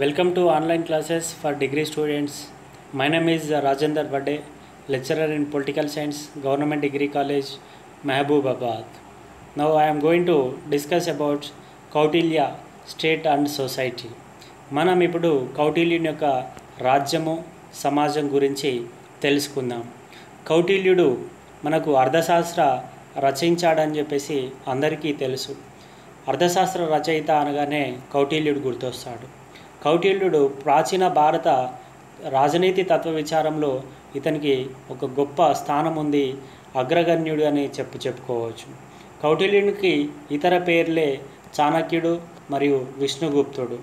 Welcome to online classes for degree students. My name is Rajendra Vade, lecturer in Political Science, Government Degree College, Mehboobabaad. Now I am going to discuss about Kautilya state and society. మనం ఇప్పుడు కౌటిల్యుని యొక్క రాజ్యము సమాజం గురించి తెలుసుకుందాం. కౌటిల్యుడు మనకు అర్థశాస్త్ర రచయించాడని చెప్పేసి అందరికీ తెలుసు. అర్థశాస్త్ర రచయిత అనగానే కౌటిల్యుడు గుర్తొస్తాడు. కౌటిల్యుడు ప్రాచీన భారత రాజనీతి తత్వ విచారంలో ఇతనికి ఒక గొప్ప స్థానం ఉంది, అగ్రగణ్యుడు అని చెప్పుకోవచ్చు. కౌటిల్యునికి ఇతర పేర్లే చాణక్యుడు మరియు విష్ణుగుప్తుడు.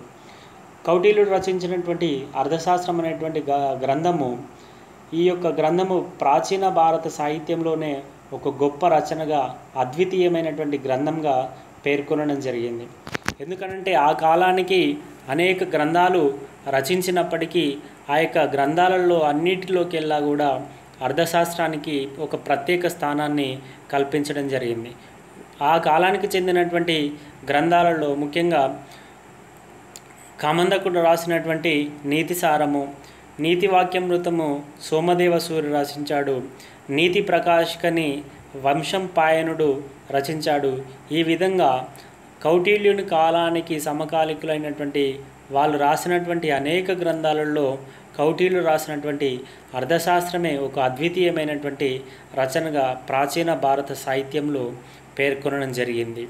కౌటిల్యుడు రచించినటువంటి అర్థశాస్త్రం అనేటువంటి గ్రంథము, ఈ యొక్క గ్రంథము ప్రాచీన భారత సాహిత్యంలోనే ఒక గొప్ప రచనగా, అద్వితీయమైనటువంటి గ్రంథంగా పేర్కొనడం జరిగింది. ఎందుకంటే ఆ కాలానికి అనేక గ్రంథాలు రచించినప్పటికీ ఆ యొక్క గ్రంథాలలో అన్నిటిలోకెల్లా కూడా అర్థశాస్త్రానికి ఒక ప్రత్యేక స్థానాన్ని కల్పించడం జరిగింది. ఆ కాలానికి చెందినటువంటి గ్రంథాలలో ముఖ్యంగా కామందకుడు రాసినటువంటి నీతిసారము, నీతివాక్యామృతము సోమదేవ సూర్యుడు రచించాడు. నీతి ప్రకాశికని వంశంపాయనుడు రచించాడు. ఈ విధంగా కౌటిల్యుని కాలానికి సమకాలికులైనటువంటి వాళ్ళు రాసినటువంటి అనేక గ్రంథాలలో కౌటిల్యుడు రాసినటువంటి అర్థశాస్త్రమే ఒక అద్వితీయమైనటువంటి రచనగా ప్రాచీన భారత సాహిత్యంలో పేర్కొనడం జరిగింది.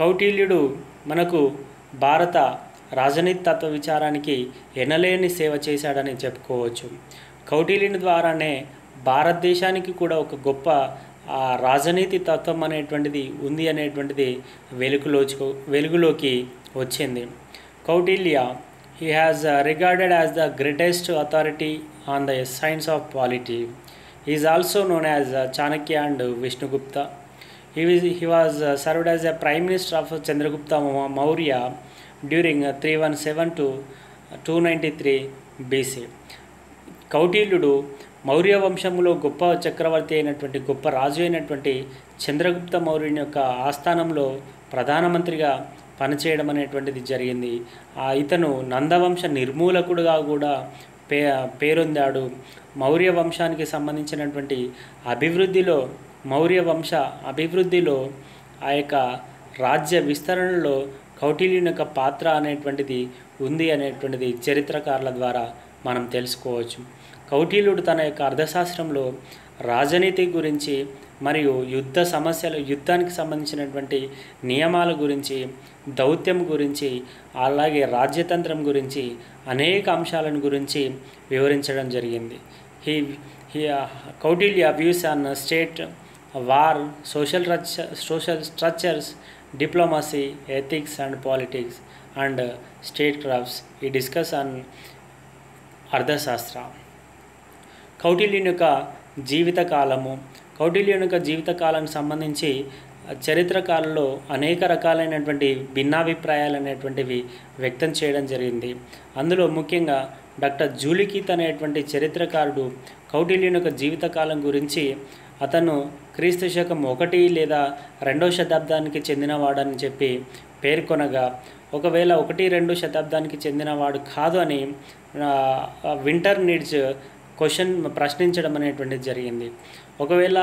కౌటిల్యుడు మనకు భారత రాజనీతి తత్వ విచారానికి ఎనలేని సేవ చేశాడని చెప్పుకోవచ్చు. కౌటిల్యుని ద్వారానే భారతదేశానికి కూడా ఒక గొప్ప రాజనీతి తత్వం అనేటువంటిది ఉంది అనేటువంటిది వెలుగులోకి వచ్చింది. Kautilya he has regarded as the greatest authority on the science of polity. He is also known as Chanakya and Vishnugupta. He was served as a prime minister of Chandragupta Maurya during 317 to 293 BC. కౌటిల్యుడు Maurya వంశంలో గొప్ప చక్రవర్తి అయినటువంటి, గొప్ప రాజు అయినటువంటి చంద్రగుప్త మౌర్యుని యొక్క ఆస్థానంలో ప్రధానమంత్రిగా పనిచేయడం అనేటువంటిది జరిగింది. ఇతను నందవంశ నిర్మూలకుడుగా కూడా పేరొందాడు. మౌర్య వంశానికి సంబంధించినటువంటి మౌర్య వంశ అభివృద్ధిలో ఆ యొక్క రాజ్య విస్తరణలో కౌటిల్యుని యొక్క పాత్ర అనేటువంటిది ఉంది అనేటువంటిది చరిత్రకారుల ద్వారా మనం తెలుసుకోవచ్చు. కౌటిల్యుడు తన యొక్క అర్థశాస్త్రంలో రాజనీతి గురించి మరియు యుద్ధానికి సంబంధించినటువంటి నియమాల గురించి, దౌత్యం గురించి, అలాగే రాజ్యతంత్రం గురించి అనేక అంశాలను గురించి వివరించడం జరిగింది. Kautilya views on state, war, social structures, diplomacy, ethics and politics and state crafts ఈ డిస్కస్ ఆన్ అర్థశాస్త్ర. కౌటిల్యుని యొక్క జీవితకాలానికి సంబంధించి చరిత్రకారుల్లో అనేక రకాలైనటువంటి భిన్నాభిప్రాయాలు అనేటువంటివి వ్యక్తం చేయడం జరిగింది. అందులో ముఖ్యంగా డాక్టర్ జూలికిత్ అనేటువంటి చరిత్రకారుడు కౌటిల్యుని యొక్క జీవితకాలం గురించి అతను క్రీస్తు శకం 1 లేదా 2వ శతాబ్దానికి చెందినవాడని చెప్పి పేర్కొనగా, ఒకవేళ 1-2 శతాబ్దానికి చెందినవాడు కాదు అని వింటర్ నీడ్స్ ప్రశ్నించడం అనేటువంటిది జరిగింది. ఒకవేళ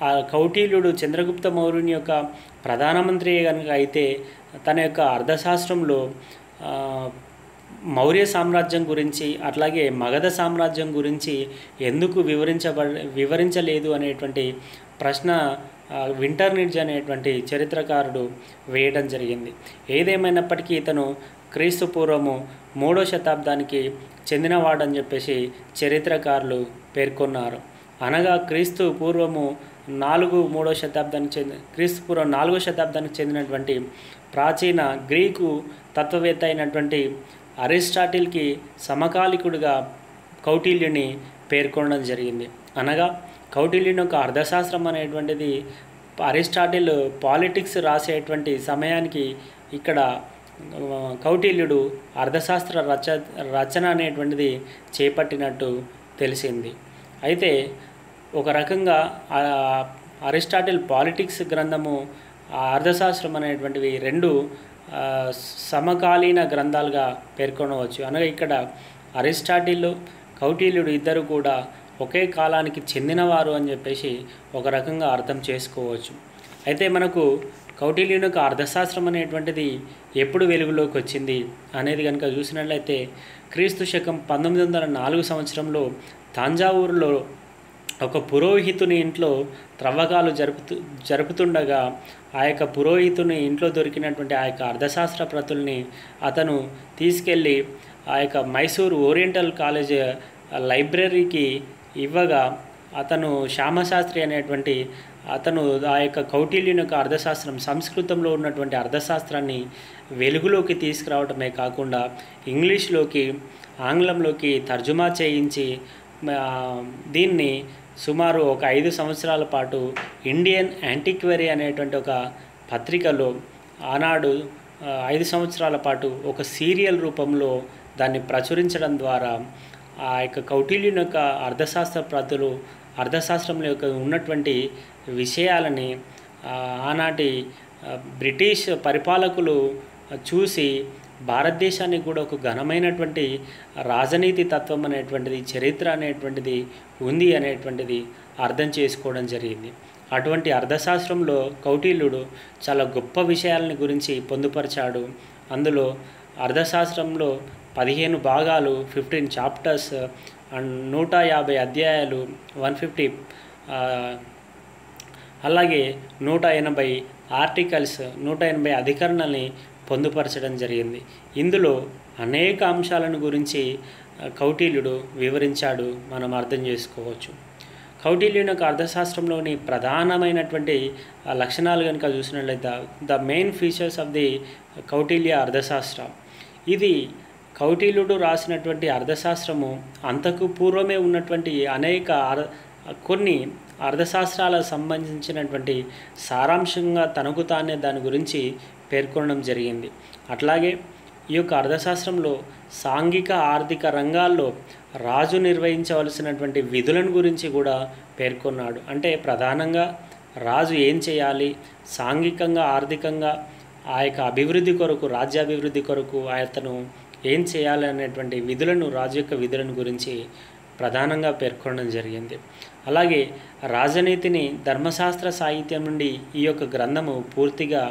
ఆ కౌటిల్యుడు చంద్రగుప్త మౌర్యుని యొక్క ప్రధానమంత్రి కనుక అయితే తన యొక్క అర్థశాస్త్రంలో మౌర్య సామ్రాజ్యం గురించి, అట్లాగే మగధ సామ్రాజ్యం గురించి ఎందుకు వివరించలేదు అనేటువంటి ప్రశ్న వింటర్ నీడ్స్ అనేటువంటి చరిత్రకారుడు వేయడం జరిగింది. ఏదేమైనప్పటికీ ఇతను క్రీస్తు పూర్వము 3వ శతాబ్దానికి చెందినవాడని చెప్పేసి చరిత్రకారులు పేర్కొన్నారు. అనగా క్రీస్తు పూర్వం 4వ శతాబ్దానికి చెందినటువంటి ప్రాచీన గ్రీకు తత్వవేత్త అయినటువంటి అరిస్టాటిల్కి సమకాలికుడిగా కౌటిల్యుని పేర్కొనడం జరిగింది. అనగా కౌటిల్యుని యొక్క అర్థశాస్త్రం అనేటువంటిది అరిస్టాటిల్ పాలిటిక్స్ రాసేటువంటి సమయానికి ఇక్కడ కౌటిల్యుడు అర్థశాస్త్ర రచన అనేటువంటిది చేపట్టినట్టు తెలిసింది. అయితే ఒక రకంగా అరిస్టాటిల్ పాలిటిక్స్ గ్రంథము, అర్థశాస్త్రం అనేటువంటివి రెండు ఆ, సమకాలీన గ్రంథాలుగా పేర్కొనవచ్చు. అనగా ఇక్కడ అరిస్టాటిల్, కౌటిల్యుడు ఇద్దరు కూడా ఒకే కాలానికి చెందినవారు అని చెప్పేసి ఒక రకంగా అర్థం చేసుకోవచ్చు. అయితే మనకు కౌటిల్యుని యొక్క అర్థశాస్త్రం అనేటువంటిది ఎప్పుడు వెలుగులోకి వచ్చింది అనేది కనుక చూసినట్లయితే క్రీస్తు శకం 1904 సంవత్సరంలో తంజావూరులో ఒక పురోహితుని ఇంట్లో త్రవ్వకాలు జరుపుతుండగా ఆ యొక్క పురోహితుని ఇంట్లో దొరికినటువంటి ఆ యొక్క అర్థశాస్త్ర ప్రతుల్ని అతను తీసుకెళ్ళి ఆ యొక్క మైసూర్ ఓరియంటల్ కాలేజ్ లైబ్రరీకి ఇవ్వగా అతను శ్యామశాస్త్రి అనేటువంటి అతను ఆ యొక్క కౌటిల్యుని యొక్క అర్థశాస్త్రం సంస్కృతంలో ఉన్నటువంటి అర్థశాస్త్రాన్ని వెలుగులోకి తీసుకురావడమే కాకుండా ఇంగ్లీష్లోకి ఆంగ్లంలోకి తర్జుమా చేయించి దీన్ని సుమారు ఒక 5 సంవత్సరాల పాటు ఇండియన్ యాంటిక్వరీ అనేటువంటి ఒక పత్రికలో ఆనాడు 5 సంవత్సరాల పాటు ఒక సీరియల్ రూపంలో దాన్ని ప్రచురించడం ద్వారా ఆ యొక్క కౌటిల్యుని యొక్క అర్థశాస్త్ర ప్రతులు అర్థశాస్త్రంలో యొక్క ఉన్నటువంటి విషయాలని ఆనాటి బ్రిటిష్ పరిపాలకులు చూసి భారతదేశానికి కూడా ఒక ఘనమైనటువంటి రాజనీతి తత్వం అనేటువంటిది, చరిత్ర అనేటువంటిది ఉంది అనేటువంటిది అర్థం చేసుకోవడం జరిగింది. అటువంటి అర్థశాస్త్రంలో కౌటిల్యుడు చాలా గొప్ప విషయాలని గురించి పొందుపరిచాడు. అందులో అర్థశాస్త్రంలో 15 భాగాలు, 15 చాప్టర్స్ అండ్ 150 అధ్యాయాలు, 150 అలాగే 180 ఆర్టికల్స్, 180 అధికరణల్ని పొందుపరచడం జరిగింది. ఇందులో అనేక అంశాలను గురించి కౌటిల్యుడు వివరించాడు, మనం అర్థం చేసుకోవచ్చు. కౌటిల్యుని యొక్క అర్థశాస్త్రంలోని ప్రధానమైనటువంటి లక్షణాలు కనుక చూసినట్లయితే the main features of the Kautilya అర్థశాస్త్ర. ఇది కౌటిల్యుడు రాసినటువంటి అర్థశాస్త్రము అంతకు పూర్వమే ఉన్నటువంటి అనేక కొన్ని అర్థశాస్త్రాలకు సంబంధించినటువంటి సారాంశంగా తనకు తానే దాని గురించి పేర్కొనడం జరిగింది. అట్లాగే ఈ యొక్క అర్థశాస్త్రంలో సాంఘిక ఆర్థిక రంగాల్లో రాజు నిర్వహించవలసినటువంటి విధులను గురించి కూడా పేర్కొన్నాడు. అంటే ప్రధానంగా రాజు ఏం చేయాలి, సాంఘికంగా ఆర్థికంగా ఆ యొక్క అభివృద్ధి కొరకు, రాజ్యాభివృద్ధి కొరకు అతను ఏం చేయాలి అనేటువంటి విధులను, రాజు యొక్క విధులను గురించి ప్రధానంగా పేర్కొనడం జరిగింది. అలాగే రాజనీతిని ధర్మశాస్త్ర సాహిత్యం నుండి ఈ యొక్క గ్రంథము పూర్తిగా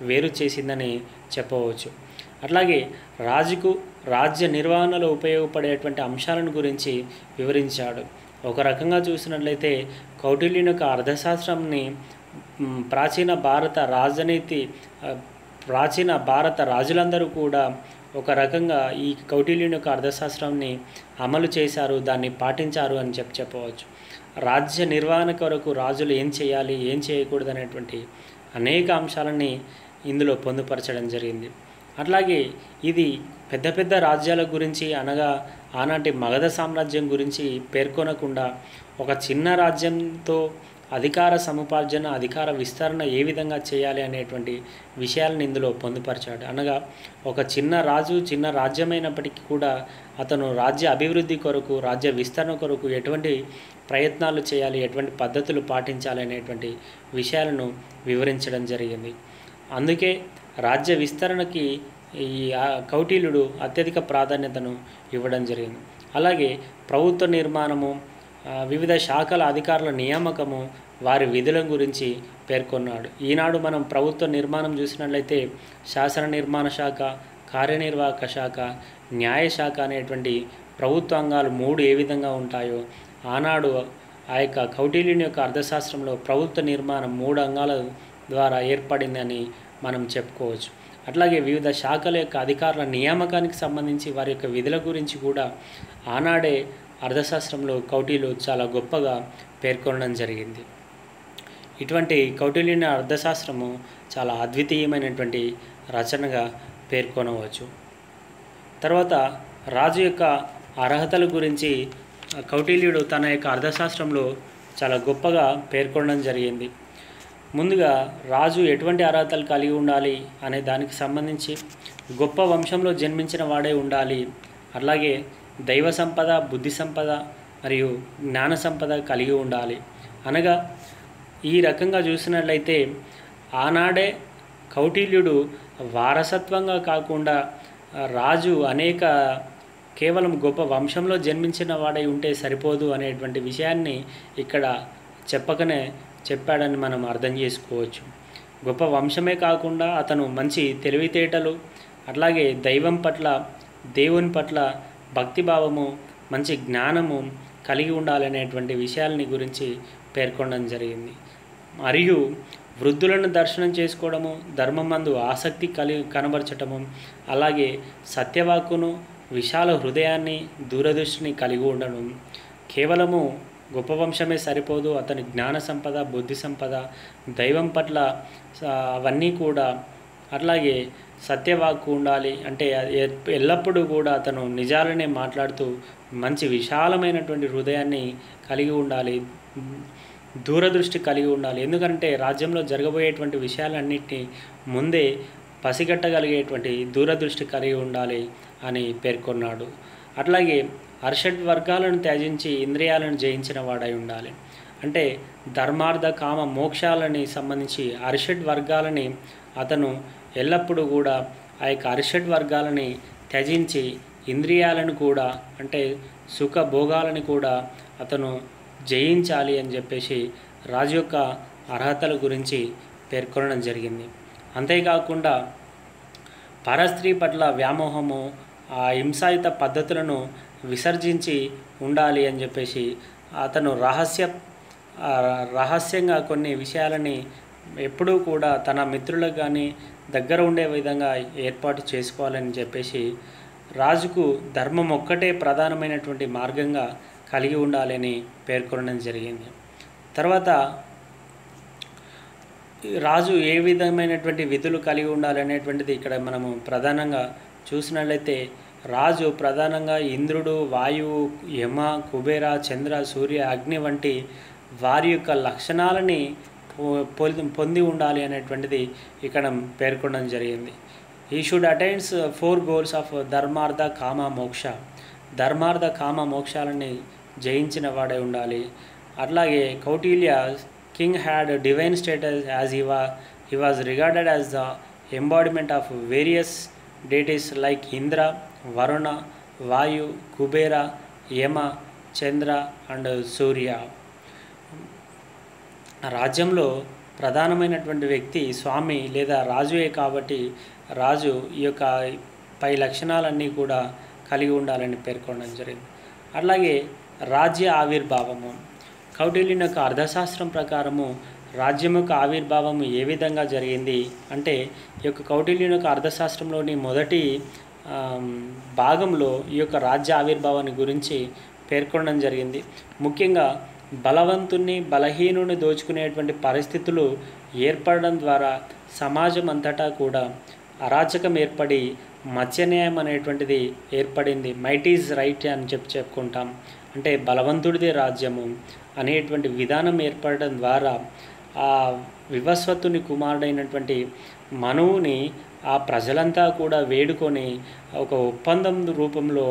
వేరు చేసిందని చెప్పవచ్చు. అట్లాగే రాజుకు రాజ్య నిర్వహణలో ఉపయోగపడేటువంటి అంశాలను గురించి వివరించాడు. ఒక రకంగా చూసినట్లయితే కౌటిల్యుని యొక్క అర్థశాస్త్రంని ప్రాచీన భారత రాజులందరూ కూడా ఒక రకంగా ఈ కౌటిల్యుని యొక్క అర్థశాస్త్రాన్ని అమలు చేశారు, దాన్ని పాటించారు అని చెప్పవచ్చు. రాజ్య నిర్వహణ కొరకు రాజులు ఏం చేయాలి, ఏం చేయకూడదు అనేటువంటి అనేక అంశాలని ఇందులో పొందుపరచడం జరిగింది. అట్లాగే ఇది పెద్ద పెద్ద రాజ్యాల గురించి, అనగా ఆనాటి మగధ సామ్రాజ్యం గురించి పేర్కొనకుండా ఒక చిన్న రాజ్యంతో అధికార సముపార్జన, అధికార విస్తరణ ఏ విధంగా చేయాలి అనేటువంటి విషయాలను ఇందులో పొందుపరిచాడు. అనగా ఒక చిన్న రాజు, చిన్న రాజ్యమైనప్పటికీ కూడా అతను రాజ్య అభివృద్ధి కొరకు, రాజ్య విస్తరణ కొరకు ఎటువంటి ప్రయత్నాలు చేయాలి, ఎటువంటి పద్ధతులు పాటించాలి అనేటువంటి విషయాలను వివరించడం జరిగింది. అందుకే రాజ్య విస్తరణకి ఈ కౌటిల్యుడు అత్యధిక ప్రాధాన్యతను ఇవ్వడం జరిగింది. అలాగే ప్రభుత్వ నిర్మాణము, వివిధ శాఖల అధికారుల నియామకము, వారి విధుల గురించి పేర్కొన్నాడు. ఈనాడు మనం ప్రభుత్వ నిర్మాణం చూసినట్లయితే శాసన నిర్మాణ శాఖ, కార్యనిర్వాహక శాఖ, న్యాయశాఖ అనేటువంటి ప్రభుత్వ అంగాలు 3 ఏ విధంగా ఉంటాయో ఆనాడు ఆ యొక్క కౌటిల్యుని యొక్క అర్థశాస్త్రంలో ప్రభుత్వ నిర్మాణం 3 అంగాల ద్వారా ఏర్పడిందని మనం చెప్పుకోవచ్చు. అట్లాగే వివిధ శాఖల యొక్క అధికారుల నియామకానికి సంబంధించి వారి యొక్క విధుల గురించి కూడా ఆనాడే అర్థశాస్త్రంలో కౌటిల్యుడు చాలా గొప్పగా పేర్కొనడం జరిగింది. ఇటువంటి కౌటిల్యుని అర్థశాస్త్రము చాలా అద్వితీయమైనటువంటి రచనగా పేర్కొనవచ్చు. తర్వాత రాజు యొక్క అర్హతల గురించి కౌటిల్యుడు తన యొక్క అర్థశాస్త్రంలో చాలా గొప్పగా పేర్కొనడం జరిగింది. ముందుగా రాజు ఎటువంటి అర్హతలు కలిగి ఉండాలి అనే దానికి సంబంధించి గొప్ప వంశంలో జన్మించిన వాడే ఉండాలి, అలాగే దైవ సంపద, బుద్ధి సంపద మరియు జ్ఞాన సంపద కలిగి ఉండాలి. అనగా ఈ రకంగా చూసినట్లయితే ఆనాడే కౌటిల్యుడు వారసత్వంగా కాకుండా రాజు కేవలం గొప్ప వంశంలో జన్మించిన వాడై ఉంటే సరిపోదు అనేటువంటి విషయాన్ని ఇక్కడ చెప్పకనే చెప్పాడని మనం అర్థం చేసుకోవచ్చు. గొప్ప వంశమే కాకుండా అతను మంచి తెలివితేటలు, అట్లాగే దేవుని పట్ల భక్తిభావము, మంచి జ్ఞానము కలిగి ఉండాలనేటువంటి విషయాలని గురించి పేర్కొనడం జరిగింది. మరియు వృద్ధులను దర్శనం చేసుకోవడము, ధర్మమందు ఆసక్తి కనబరచటము, అలాగే సత్యవాక్కును, విశాల హృదయాన్ని, దూరదృష్టిని కలిగి ఉండడం. కేవలము గొప్ప వంశమే సరిపోదు, అతని జ్ఞాన సంపద, బుద్ధి సంపద, దైవం పట్ల అవన్నీ కూడా, అట్లాగే సత్యవాక్కు ఉండాలి. అంటే ఎల్లప్పుడూ కూడా అతను నిజాలనే మాట్లాడుతూ మంచి విశాలమైనటువంటి హృదయాన్ని కలిగి ఉండాలి, దూరదృష్టి కలిగి ఉండాలి. ఎందుకంటే రాజ్యంలో జరగబోయేటువంటి విషయాలన్నింటినీ ముందే పసిగట్టగలిగేటువంటి దూరదృష్టి కలిగి ఉండాలి అని పేర్కొన్నాడు. అట్లాగే అర్షడ్ వర్గాలను త్యజించి ఇంద్రియాలను జయించిన వాడై ఉండాలి. అంటే ధర్మార్థ కామ మోక్షాలని సంబంధించి అర్షడ్ వర్గాలని అతను ఎల్లప్పుడూ కూడా ఆ యొక్క అర్షడ్ వర్గాలని త్యజించి ఇంద్రియాలను కూడా, అంటే సుఖ భోగాలని కూడా అతను జయించాలి అని చెప్పేసి రాజు యొక్క అర్హతల గురించి పేర్కొనడం జరిగింది. అంతేకాకుండా పరస్త్రీ పట్ల వ్యామోహము, ఆ హింసాయుత పద్ధతులను విసర్జించి ఉండాలి అని చెప్పేసి అతను రహస్యంగా కొన్ని విషయాలని ఎప్పుడూ కూడా తన మిత్రులకు కానీ దగ్గర ఉండే విధంగా ఏర్పాటు చేసుకోవాలని చెప్పేసి రాజుకు ధర్మం ఒక్కటే ప్రధానమైనటువంటి మార్గంగా కలిగి ఉండాలని పేర్కొనడం జరిగింది. తర్వాత రాజు ఏ విధమైనటువంటి విధులు కలిగి ఉండాలనేటువంటిది ఇక్కడ మనము ప్రధానంగా చూసినట్లయితే రాజు ప్రధానంగా ఇంద్రుడు, వాయువు, యమ, కుబేర, చంద్ర, సూర్య, అగ్ని వంటి వారి యొక్క లక్షణాలని పొంది ఉండాలి అనేటువంటిది ఇక్కడ పేర్కొనడం జరిగింది. ఈ షుడ్ అటైన్స్ 4 goals ఆఫ్ ధర్మార్థ కామ మోక్ష. ధర్మార్థ కామ మోక్షాలని జయించిన వాడై ఉండాలి. అట్లాగే Kautilya king had divine status as he was regarded as the embodiment of various deities like Indra, Varuna, వాయు, కుబేర, యమ, చంద్ర అండ్ సూర్య. రాజ్యంలో ప్రధానమైనటువంటి వ్యక్తి స్వామి లేదా రాజుయే కాబట్టి రాజు ఈ యొక్క పై లక్షణాలన్నీ కూడా కలిగి ఉండాలని పేర్కొనడం జరిగింది. అట్లాగే రాజ్య ఆవిర్భావము. కౌటిల్యుని యొక్క అర్థశాస్త్రం ప్రకారము రాజ్యం యొక్క ఆవిర్భావము ఏ విధంగా జరిగింది అంటే, ఈ యొక్క కౌటిల్యుని యొక్క అర్థశాస్త్రంలోని మొదటి భాగంలో ఈ యొక్క రాజ్య ఆవిర్భావాన్ని గురించి పేర్కొనడం జరిగింది. ముఖ్యంగా బలవంతుణ్ణి, బలహీనుని దోచుకునేటువంటి పరిస్థితులు ఏర్పడడం ద్వారా సమాజం అంతటా కూడా అరాచకం ఏర్పడి మత్స్యన్యాయం అనేటువంటిది ఏర్పడింది. మైట్ ఈజ్ రైట్ అని చెప్పుకుంటాం. అంటే బలవంతుడిదే రాజ్యము అనేటువంటి విధానం ఏర్పడడం ద్వారా ఆ వివస్వతుని కుమారుడైనటువంటి మనువుని ఆ ప్రజలంతా కూడా వేడుకొని ఒక ఒప్పందం రూపంలో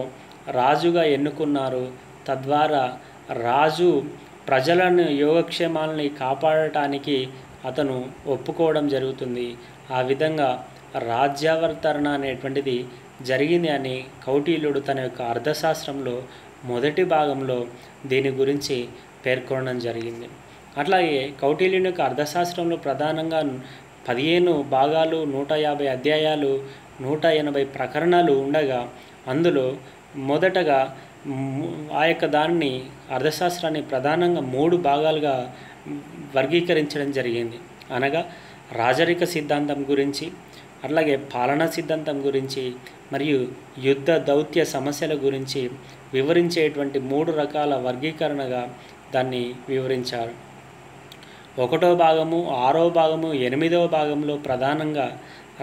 రాజుగా ఎన్నుకున్నారు. తద్వారా రాజు ప్రజలను యోగక్షేమాలని కాపాడటానికి అతను ఒప్పుకోవడం జరుగుతుంది. ఆ విధంగా రాజ్యావతరణ అనేటువంటిది జరిగింది అని కౌటిల్యుడు తన యొక్క అర్థశాస్త్రంలో మొదటి భాగంలో దీని గురించి పేర్కొనడం జరిగింది. అట్లాగే కౌటిల్యుని యొక్క అర్థశాస్త్రంలో ప్రధానంగా 15 భాగాలు, 150 అధ్యాయాలు, 180 ప్రకరణాలు ఉండగా అందులో మొదటగా ఆ యొక్క దాన్ని అర్థశాస్త్రాన్ని ప్రధానంగా 3 భాగాలుగా వర్గీకరించడం జరిగింది. అనగా రాజరిక సిద్ధాంతం గురించి, అట్లాగే పాలనా సిద్ధాంతం గురించి మరియు యుద్ధ దౌత్య సమస్యల గురించి వివరించేటువంటి 3 రకాల వర్గీకరణగా దాన్ని వివరించారు. 1వ భాగము, 6వ భాగము, 8వ భాగంలో ప్రధానంగా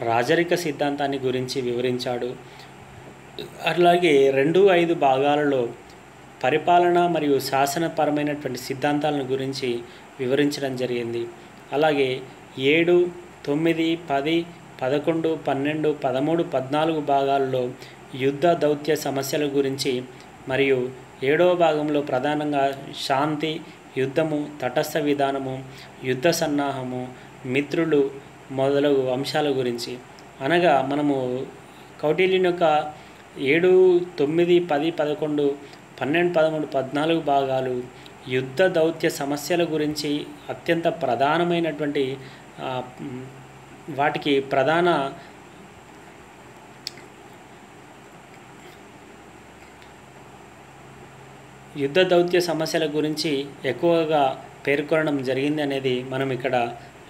రాజరిక సిద్ధాంతాన్ని గురించి వివరించాడు. అట్లాగే 2, 5 భాగాలలో పరిపాలన మరియు శాసనపరమైనటువంటి సిద్ధాంతాలను గురించి వివరించడం జరిగింది. అలాగే 7, 9, 10, 11, 12, 13, 14 భాగాల్లో యుద్ధ దౌత్య సమస్యల గురించి మరియు 7వ భాగంలో ప్రధానంగా శాంతి, యుద్ధము, తటస్థ విధానము, యుద్ధ సన్నాహము, మిత్రులు మొదలగు అంశాల గురించి అనగా మనము కౌటిల్యుని యొక్క 7, 9, 10, 11, 12, 13, 14 భాగాలు యుద్ధ దౌత్య సమస్యల గురించి అత్యంత ప్రధానమైనటువంటి వాటికి ప్రధాన యుద్ధ దౌత్య సమస్యల గురించి ఎక్కువగా పేర్కొనడం జరిగింది అనేది మనం ఇక్కడ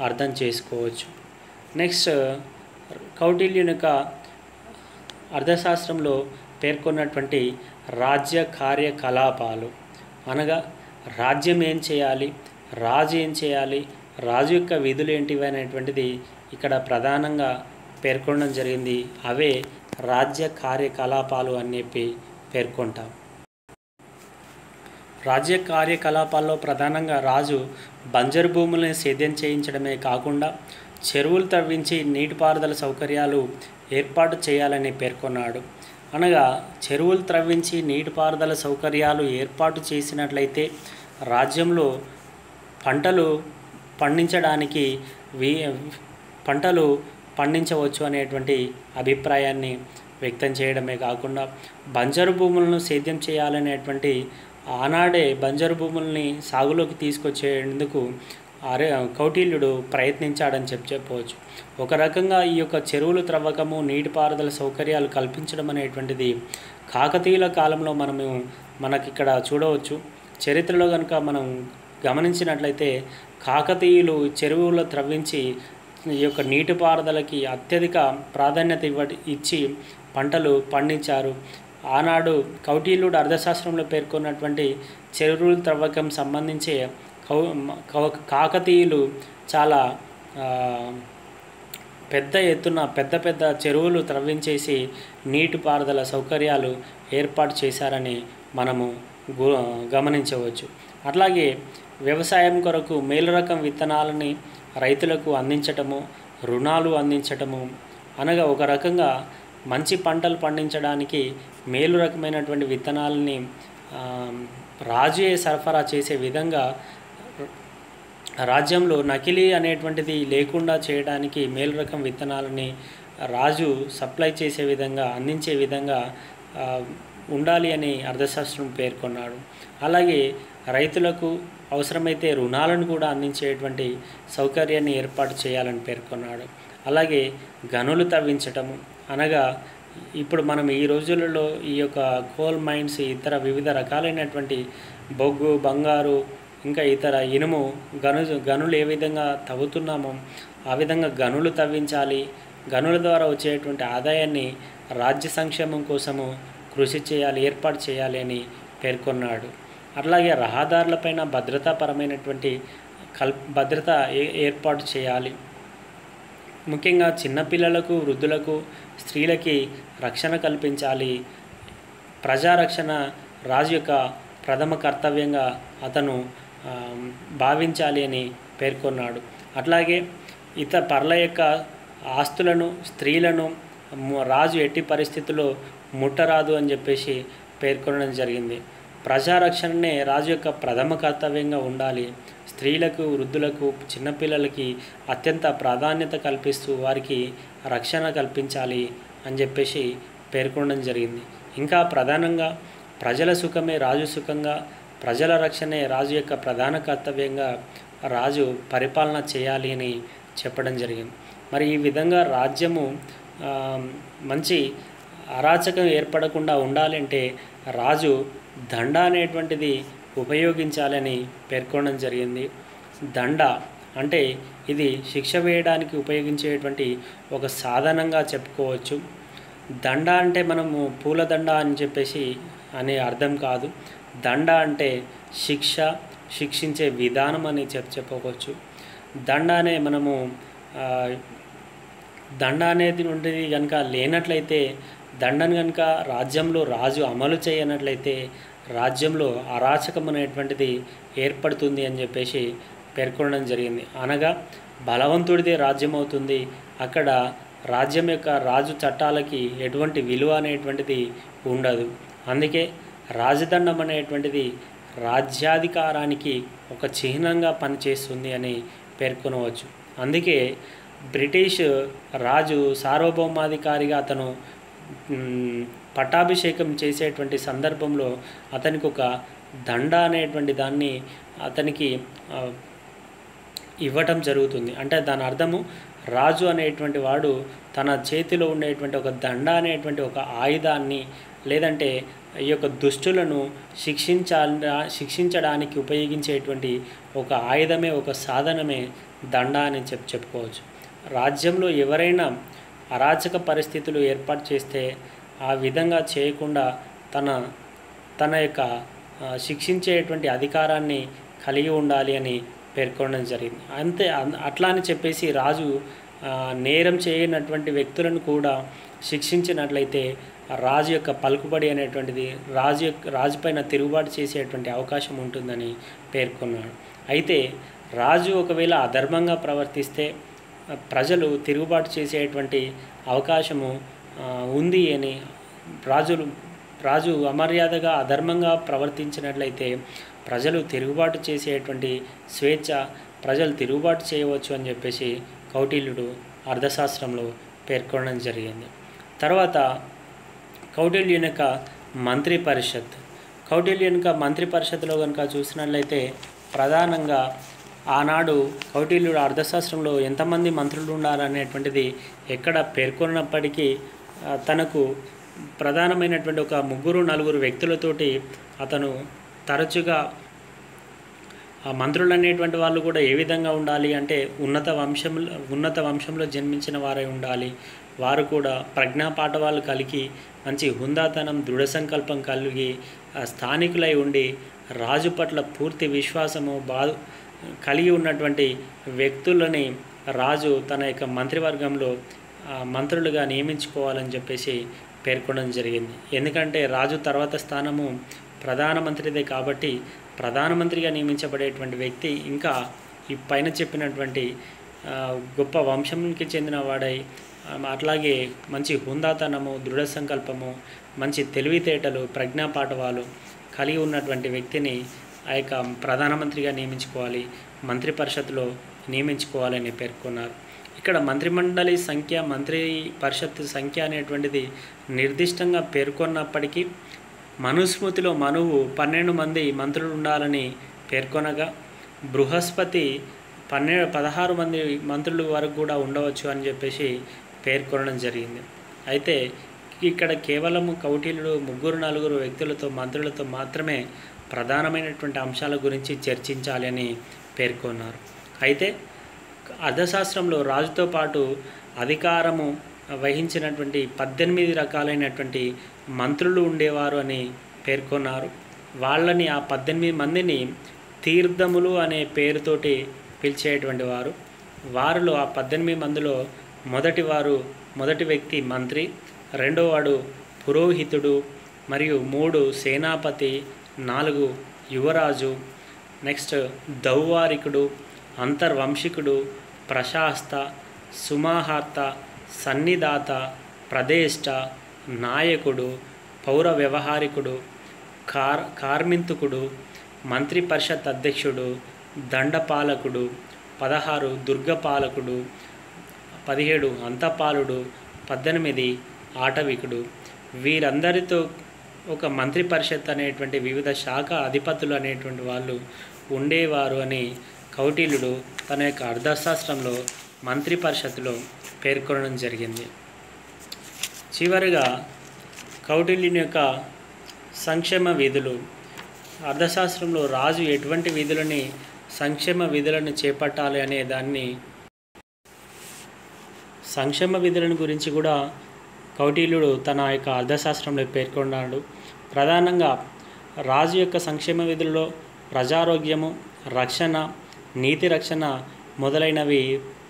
అర్థం చేసుకోవచ్చు. నెక్స్ట్, కౌటిల్యుని యొక్క అర్థశాస్త్రంలో పేర్కొన్నటువంటి రాజ్య కార్యకలాపాలు అనగా రాజ్యం ఏం చేయాలి, రాజు ఏం చేయాలి, రాజు యొక్క విధులు ఏంటివి అనేటువంటిది ఇక్కడ ప్రధానంగా పేర్కొనడం జరిగింది. అవే రాజ్య కార్యకలాపాలు అని చెప్పి పేర్కొంటాం. రాజ్య కార్యకలాపాల్లో ప్రధానంగా రాజు బంజరు భూములను సేద్యం చేయించడమే కాకుండా చెరువులు తవ్వించి నీటిపారుదల సౌకర్యాలు ఏర్పాటు చేయాలని పేర్కొన్నాడు. అనగా చెరువులు త్రవ్వించి నీటిపారుదల సౌకర్యాలు ఏర్పాటు చేసినట్లయితే రాజ్యంలో పంటలు పండించడానికి పంటలు పండించవచ్చు అనేటువంటి అభిప్రాయాన్ని వ్యక్తం చేయడమే కాకుండా బంజరు భూములను సేద్యం చేయాలనేటువంటి ఆనాడే బంజరు భూముల్ని సాగులోకి తీసుకొచ్చేందుకు కౌటిల్యుడు ప్రయత్నించాడని చెప్పవచ్చు. ఒక రకంగా ఈ యొక్క చెరువులు త్రవ్వకము, నీటిపారుదల సౌకర్యాలు కల్పించడం అనేటువంటిది కాకతీయుల కాలంలో మనకిక్కడ చూడవచ్చు. చరిత్రలో కనుక మనం గమనించినట్లయితే కాకతీయులు చెరువులు త్రవ్వించి ఈ యొక్క నీటిపారుదలకి అత్యధిక ప్రాధాన్యత ఇచ్చి పంటలు పండించారు. ఆనాడు కౌటిల్యుడు అర్థశాస్త్రంలో పేర్కొన్నటువంటి చెరువుల త్రవ్వకం సంబంధించి కాకతీయులు చాలా పెద్ద ఎత్తున పెద్ద చెరువులు త్రవ్వించేసి నీటిపారుదల సౌకర్యాలు ఏర్పాటు చేశారని మనము గమనించవచ్చు. అట్లాగే వ్యవసాయం కొరకు మేలు రకం విత్తనాలని రైతులకు అందించటము, రుణాలు అందించటము, అనగా ఒక రకంగా మంచి పంటలు పండించడానికి మేలు రకమైనటువంటి విత్తనాలని రాజుయే సరఫరా చేసే విధంగా రాజ్యంలో నకిలీ అనేటువంటిది లేకుండా చేయడానికి మేలు రకం విత్తనాలని రాజు సప్లై చేసే విధంగా, అందించే విధంగా ఉండాలి అని అర్థశాస్త్రం పేర్కొన్నాడు. అలాగే రైతులకు అవసరమైతే రుణాలను కూడా అందించేటువంటి సౌకర్యాన్ని ఏర్పాటు చేయాలని పేర్కొన్నాడు. అలాగే గనులు తవ్వించటము, అనగా ఇప్పుడు మనం ఈ రోజులలో ఈ యొక్క కోల్ మైన్స్, ఇతర వివిధ రకాలైనటువంటి బొగ్గు, బంగారు, ఇంకా ఇతర ఇనుము గనులు ఏ విధంగా తవ్వుతున్నామో ఆ విధంగా గనులు తవ్వించాలి. గనుల ద్వారా వచ్చేటువంటి ఆదాయాన్ని రాజ్య సంక్షేమం కోసము కృషి చేయాలి, ఏర్పాటు చేయాలి అని పేర్కొన్నాడు. అట్లాగే రహదారులపైన భద్రతాపరమైనటువంటి భద్రత ఏర్పాటు చేయాలి. ముఖ్యంగా చిన్నపిల్లలకు, వృద్ధులకు, స్త్రీలకి రక్షణ కల్పించాలి. ప్రజారక్షణ రాజు యొక్క ప్రథమ కర్తవ్యంగా అతను భావించాలి అని పేర్కొన్నాడు. అట్లాగే పర్ల యొక్క ఆస్తులను, స్త్రీలను రాజు ఎట్టి పరిస్థితుల్లో ముట్టరాదు అని చెప్పేసి పేర్కొనడం జరిగింది. ప్రజారక్షణనే రాజు యొక్క ప్రథమ కర్తవ్యంగా ఉండాలి. స్త్రీలకు, వృద్ధులకు, చిన్నపిల్లలకి అత్యంత ప్రాధాన్యత కల్పిస్తూ వారికి రక్షణ కల్పించాలి అని చెప్పేసి పేర్కొనడం జరిగింది. ఇంకా ప్రధానంగా ప్రజల సుఖమే రాజు సుఖంగా, ప్రజల రక్షణే రాజు యొక్క ప్రధాన కర్తవ్యంగా రాజు పరిపాలన చేయాలి అని చెప్పడం జరిగింది. మరి ఈ విధంగా రాజ్యము మంచి అరాచకం ఏర్పడకుండా ఉండాలంటే రాజు దండ అనేటువంటిది ఉపయోగించాలని పేర్కొనడం జరిగింది. దండ అంటే ఇది శిక్ష వేయడానికి ఉపయోగించేటువంటి ఒక సాధనంగా చెప్పుకోవచ్చు. దండ అంటే మనము పూలదండ అని చెప్పేసి అనే అర్థం కాదు. దండ అంటే శిక్షించే విధానం అని చెప్పుకోవచ్చు. దండ అనేది ఉండేది కనుక లేనట్లయితే, దండను కనుక రాజ్యంలో రాజు అమలు చేయనట్లయితే రాజ్యంలో అరాచకం అనేటువంటిది ఏర్పడుతుంది అని చెప్పేసి పేర్కొనడం జరిగింది. అనగా బలవంతుడిదే రాజ్యం అవుతుంది. అక్కడ రాజ్యం యొక్క రాజు చట్టాలకి ఎటువంటి విలువ అనేటువంటిది ఉండదు. అందుకే రాజదండం అనేటువంటిది రాజ్యాధికారానికి ఒక చిహ్నంగా పనిచేస్తుంది అని పేర్కొనవచ్చు. అందుకే బ్రిటిష్ రాజు సార్వభౌమాధికారిగా అతను పట్టాభిషేకం చేసేటువంటి సందర్భంలో అతనికి ఒక దండ అనేటువంటి దాన్ని అతనికి ఇవ్వటం జరుగుతుంది. అంటే దాని అర్థము రాజు అనేటువంటి వాడు తన చేతిలో ఉండేటువంటి ఒక దండ అనేటువంటి ఒక ఆయుధాన్ని లేదంటే ఈ యొక్క దుష్టులను శిక్షించడానికి ఉపయోగించేటువంటి ఒక ఆయుధమే, ఒక సాధనమే దండ అని చెప్పుకోవచ్చు. రాజ్యంలో ఎవరైనా అరాచక పరిస్థితులు ఏర్పాటు చేస్తే ఆ విధంగా చేయకుండా తన యొక్క శిక్షించేటువంటి అధికారాన్ని కలిగి ఉండాలి అని పేర్కొనడం జరిగింది. అట్లా అని చెప్పేసి రాజు నేరం చేయనటువంటి వ్యక్తులను కూడా శిక్షించినట్లయితే రాజు యొక్క పలుకుబడి అనేటువంటిది రాజుపైన తిరుగుబాటు చేసేటువంటి అవకాశం ఉంటుందని పేర్కొన్నాడు. అయితే రాజు ఒకవేళ అధర్మంగా ప్రవర్తిస్తే ప్రజలు తిరుగుబాటు చేసేటువంటి అవకాశము ఉంది అని రాజు అమర్యాదగా అధర్మంగా ప్రవర్తించినట్లయితే ప్రజలు తిరుగుబాటు చేసేటువంటి స్వేచ్ఛ, ప్రజలు తిరుగుబాటు చేయవచ్చు అని చెప్పేసి కౌటిల్యుడు అర్థశాస్త్రంలో పేర్కొనడం జరిగింది. తర్వాత కౌటిల్యుని యొక్క మంత్రి పరిషత్. కౌటిల్యుని యొక్క మంత్రి పరిషత్తులో కనుక చూసినట్లయితే ప్రధానంగా ఆనాడు కౌటిల్యుడు అర్థశాస్త్రంలో ఎంతమంది మంత్రులు ఉండాలనేటువంటిది ఎక్కడ పేర్కొన్నప్పటికీ తనకు ప్రధానమైనటువంటి ఒక 3-4 వ్యక్తులతోటి అతను తరచుగా ఆ మంత్రులు అనేటువంటి వాళ్ళు కూడా ఏ విధంగా ఉండాలి అంటే ఉన్నత వంశంలో జన్మించిన వారై ఉండాలి. వారు కూడా ప్రజ్ఞాపాఠవాలు కలిగి మంచి హుందాతనం, దృఢ సంకల్పం కలిగి స్థానికులై ఉండి రాజు పట్ల పూర్తి విశ్వాసము కలిగి ఉన్నటువంటి వ్యక్తులని రాజు తన యొక్క మంత్రివర్గంలో మంత్రులుగా నియమించుకోవాలని చెప్పేసి పేర్కొనడం జరిగింది. ఎందుకంటే రాజు తర్వాత స్థానము ప్రధానమంత్రిదే కాబట్టి ప్రధానమంత్రిగా నియమించబడేటువంటి వ్యక్తి ఇంకా ఈ పైన చెప్పినటువంటి గొప్ప వంశానికి చెందిన వాడై అట్లాగే మంచి హుందాతనము, దృఢ సంకల్పము, మంచి తెలివితేటలు, ప్రజ్ఞాపాఠవాలు కలిగి ఉన్నటువంటి వ్యక్తిని ఆ యొక్క ప్రధానమంత్రిగా నియమించుకోవాలి, మంత్రి పరిషత్తులో నియమించుకోవాలని పేర్కొన్నారు. ఇక్కడ మంత్రిమండలి సంఖ్య, మంత్రి పరిషత్ సంఖ్య అనేటువంటిది నిర్దిష్టంగా పేర్కొన్నప్పటికీ మనుస్మృతిలో మనువు 12 మంది మంత్రులు ఉండాలని పేర్కొనగా బృహస్పతి 16 మంది మంత్రుల వరకు కూడా ఉండవచ్చు అని చెప్పేసి పేర్కొనడం జరిగింది. అయితే ఇక్కడ కేవలం కౌటిల్యుడు 3-4 వ్యక్తులతో మంత్రులతో మాత్రమే ప్రధానమైనటువంటి అంశాల గురించి చర్చించాలి అని పేర్కొన్నారు. అయితే అర్థశాస్త్రంలో రాజుతో పాటు అధికారము వహించినటువంటి 18 రకాలైనటువంటి మంత్రులు ఉండేవారు అని పేర్కొన్నారు. వాళ్ళని ఆ 18 మందిని తీర్థములు అనే పేరుతోటి పిలిచేటువంటి వారు. వారిలో ఆ 18 మందిలో మొదటి వ్యక్తి మంత్రి, రెండోవాడు పురోహితుడు, మరియు 3 సేనాపతి, 4 యువరాజు, నెక్స్ట్ దౌవారికుడు, అంతర్వంశికుడు, ప్రశాస్త, సుమాహార్త, సన్నిదాత, ప్రదేష్ట, నాయకుడు, పౌర వ్యవహారికుడు, కార్మింతుకుడు, మంత్రి పరిషత్ అధ్యక్షుడు, దండపాలకుడు, 16 దుర్గపాలకుడు, 17 అంతపాలుడు, 18 ఆటవికుడు. వీరందరితో ఒక మంత్రి పరిషత్ అనేటువంటి వివిధ శాఖ అధిపతులు అనేటువంటి వాళ్ళు ఉండేవారు అని కౌటిల్యుడు తన యొక్క అర్థశాస్త్రంలో మంత్రి పరిషత్తులో పేర్కొనడం జరిగింది. చివరిగా కౌటిల్యుని యొక్క సంక్షేమ విధులు. అర్థశాస్త్రంలో రాజు ఎటువంటి సంక్షేమ విధులను చేపట్టాలి అనే దాన్ని సంక్షేమ విధులను గురించి కూడా కౌటిల్యుడు తన యొక్క అర్థశాస్త్రంలో పేర్కొన్నాడు. ప్రధానంగా రాజు యొక్క సంక్షేమ విధులలో ప్రజారోగ్యము, రక్షణ, నీతి రక్షణ మొదలైనవి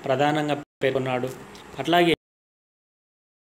ప్రధానంగా పేర్కొన్నాడు. అట్లాగే